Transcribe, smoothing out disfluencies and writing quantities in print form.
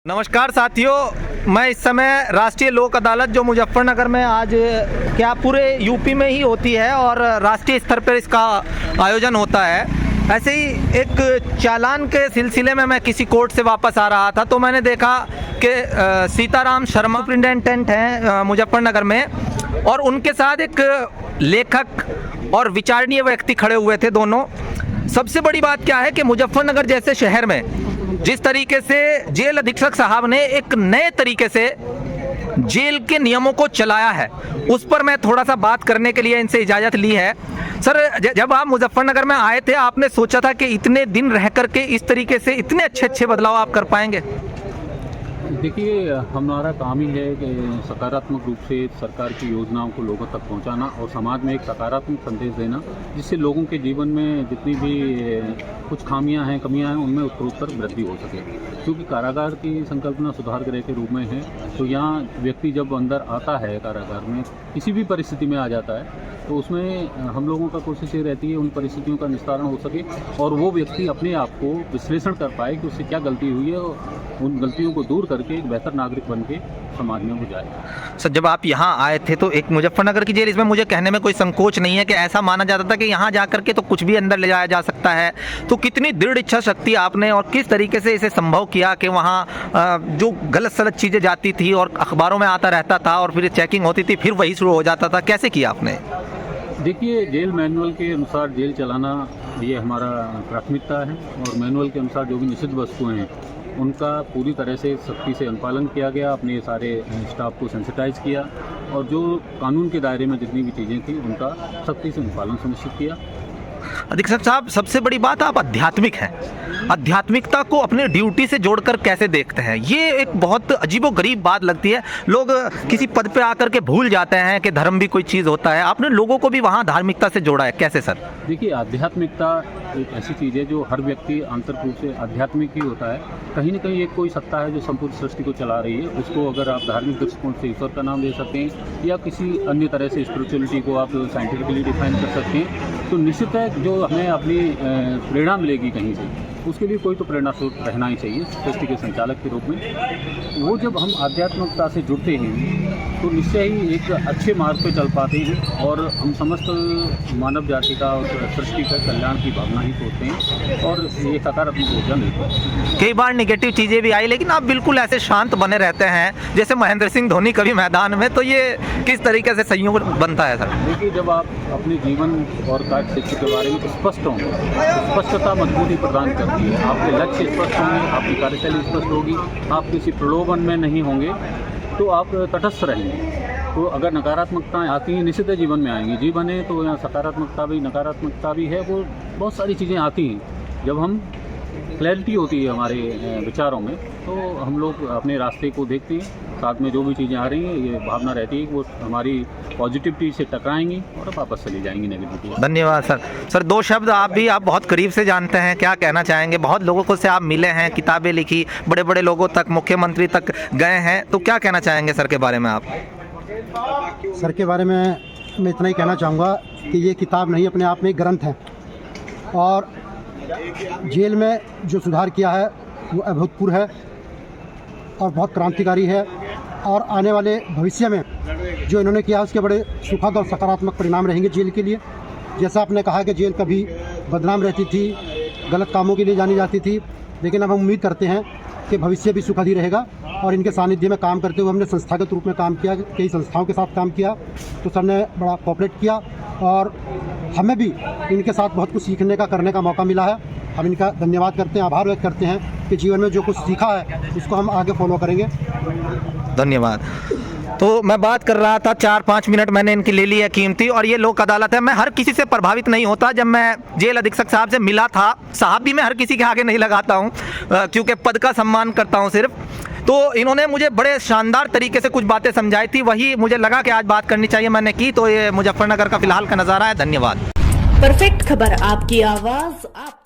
नमस्कार साथियों, मैं इस समय राष्ट्रीय लोक अदालत जो मुजफ्फरनगर में आज क्या पूरे यूपी में ही होती है और राष्ट्रीय स्तर पर इसका आयोजन होता है। ऐसे ही एक चालान के सिलसिले में मैं किसी कोर्ट से वापस आ रहा था तो मैंने देखा कि सीताराम शर्मा सुपरिटेंडेंट हैं मुजफ्फरनगर में, और उनके साथ एक लेखक और विचारणीय व्यक्ति खड़े हुए थे दोनों। सबसे बड़ी बात क्या है कि मुजफ्फरनगर जैसे शहर में जिस तरीके से जेल अधीक्षक साहब ने एक नए तरीके से जेल के नियमों को चलाया है, उस पर मैं थोड़ा सा बात करने के लिए इनसे इजाज़त ली है। सर, जब आप मुजफ्फरनगर में आए थे, आपने सोचा था कि इतने दिन रह करके इस तरीके से इतने अच्छे बदलाव आप कर पाएंगे? देखिए, हमारा काम ही है कि सकारात्मक रूप से सरकार की योजनाओं को लोगों तक पहुंचाना और समाज में एक सकारात्मक संदेश देना, जिससे लोगों के जीवन में जितनी भी कुछ खामियां हैं, कमियां हैं, उनमें उत्तरोत्तर वृद्धि हो सके। क्योंकि कारागार की संकल्पना सुधार गृह के रूप में है, तो यहाँ व्यक्ति जब अंदर आता है कारागार में, किसी भी परिस्थिति में आ जाता है, तो उसमें हम लोगों का कोशिश ये रहती है उन परिस्थितियों का निस्तारण हो सके और वो व्यक्ति अपने आप को विश्लेषण कर पाए कि उससे क्या गलती हुई है और उन गलतियों को दूर करके एक बेहतर नागरिक बन के समाज में हो जाए। सर, जब आप यहाँ आए थे तो एक मुजफ्फरनगर की जेल, इसमें मुझे कहने में कोई संकोच नहीं है कि ऐसा माना जाता था कि यहाँ जा करके तो कुछ भी अंदर ले जाया जा सकता है, तो कितनी दृढ़ इच्छा शक्ति आपने और किस तरीके से इसे संभव किया कि वहाँ जो गलत सलत चीज़ें जाती थी और अखबारों में आता रहता था और फिर चेकिंग होती थी, फिर वही शुरू हो जाता था, कैसे किया आपने? देखिए, जेल मैनुअल के अनुसार जेल चलाना ये हमारा प्राथमिकता है और मैनुअल के अनुसार जो भी निषिद्ध वस्तुएं हैं उनका पूरी तरह से सख्ती से अनुपालन किया गया। अपने सारे स्टाफ को सेंसिटाइज किया और जो कानून के दायरे में जितनी भी चीज़ें थी उनका सख्ती से अनुपालन सुनिश्चित किया। अधीक्षक साहब, सबसे बड़ी बात, आप आध्यात्मिक हैं। आध्यात्मिकता को अपनी ड्यूटी से जोड़कर कैसे देखते हैं? ये एक बहुत अजीबोगरीब बात लगती है। लोग किसी पद पे आकर के भूल जाते हैं कि धर्म भी कोई चीज़ होता है। आपने लोगों को भी वहाँ धार्मिकता से जोड़ा है, कैसे सर? देखिए, आध्यात्मिकता एक ऐसी चीज़ है जो हर व्यक्ति आंतरिक रूप से आध्यात्मिक ही होता है। कहीं ना कहीं एक कोई सत्ता है जो संपूर्ण सृष्टि को चला रही है, उसको अगर आप धार्मिक दृष्टिकोण से ईश्वर का नाम दे सकते हैं या किसी अन्य तरह से स्पिरिचुअलिटी को आप साइंटिफिकली डिफाइन कर सकते हैं, तो निश्चित है जो हमें अपनी प्रेरणा मिलेगी कहीं से, उसके लिए कोई तो प्रेरणा स्रोत रहना ही चाहिए सृष्टि के संचालक के रूप में। वो जब हम आध्यात्मिकता से जुड़ते हैं तो निश्चय ही एक अच्छे मार्ग पे चल पाते हैं और हम समस्त मानव जाति का और सृष्टि का कल्याण की भावना ही सोचते हैं और ये सकारात्मक ऊर्जा मिलती है। कई बार निगेटिव चीज़ें भी आई, लेकिन आप बिल्कुल ऐसे शांत बने रहते हैं जैसे महेंद्र सिंह धोनी कभी मैदान में, तो ये किस तरीके से संयोग बनता है सर? देखिए, जब आप अपने जीवन और कार्य क्षेत्र के बारे में स्पष्ट होंगे, स्पष्टता मजबूती प्रदान करती है। आपके लक्ष्य स्पष्ट होंगे, आपकी कार्यशैली स्पष्ट होगी, आप किसी प्रलोभन में नहीं होंगे, तो आप तटस्थ रहेंगे। तो अगर नकारात्मकताएं आती हैं, निश्चित जीवन में आएंगी। जीवन है तो यहाँ सकारात्मकता भी नकारात्मकता भी है, वो बहुत सारी चीज़ें आती हैं। जब हम क्लैरिटी होती है हमारे विचारों में, तो हम लोग अपने रास्ते को देखते हैं, साथ में जो भी चीज़ें आ रही हैं, ये भावना रहती है कि वो हमारी पॉजिटिविटी से टकराएंगी और वापस चली जाएंगी नेगेटिविटी। धन्यवाद सर। सर, दो शब्द आप बहुत करीब से जानते हैं, क्या कहना चाहेंगे? बहुत लोगों को से आप मिले हैं, किताबें लिखी, बड़े बड़े लोगों तक, मुख्यमंत्री तक गए हैं, तो क्या कहना चाहेंगे सर के बारे में आप? सर के बारे में मैं इतना ही कहना चाहूँगा कि ये किताब नहीं, अपने आप में एक ग्रंथ है और जेल में जो सुधार किया है वो अभूतपूर्व है और बहुत क्रांतिकारी है और आने वाले भविष्य में जो इन्होंने किया उसके बड़े सुखद और सकारात्मक परिणाम रहेंगे जेल के लिए। जैसा आपने कहा कि जेल कभी बदनाम रहती थी, गलत कामों के लिए जानी जाती थी, लेकिन अब हम उम्मीद करते हैं कि भविष्य भी सुखद ही रहेगा। और इनके सानिध्य में काम करते हुए हमने संस्थागत रूप में काम किया, कई संस्थाओं के साथ काम किया, तो सर ने बड़ा कोऑपरेट किया और हमें भी इनके साथ बहुत कुछ सीखने का, करने का मौका मिला है। हम इनका धन्यवाद करते हैं, आभार व्यक्त करते हैं कि जीवन में जो कुछ सीखा है उसको हम आगे फॉलो करेंगे। धन्यवाद। तो मैं बात कर रहा था, 4-5 मिनट मैंने इनकी ले ली है कीमती, और ये लोक अदालत है। मैं हर किसी से प्रभावित नहीं होता। जब मैं जेल अधीक्षक साहब से मिला था, साहब भी मैं हर किसी के आगे नहीं लगाता हूँ क्योंकि पद का सम्मान करता हूँ सिर्फ, तो इन्होंने मुझे बड़े शानदार तरीके से कुछ बातें समझाई थी, वही मुझे लगा कि आज बात करनी चाहिए, मैंने की। तो ये मुजफ्फरनगर का फिलहाल का नज़ारा है। धन्यवाद। परफेक्ट खबर, आपकी आवाज़ आप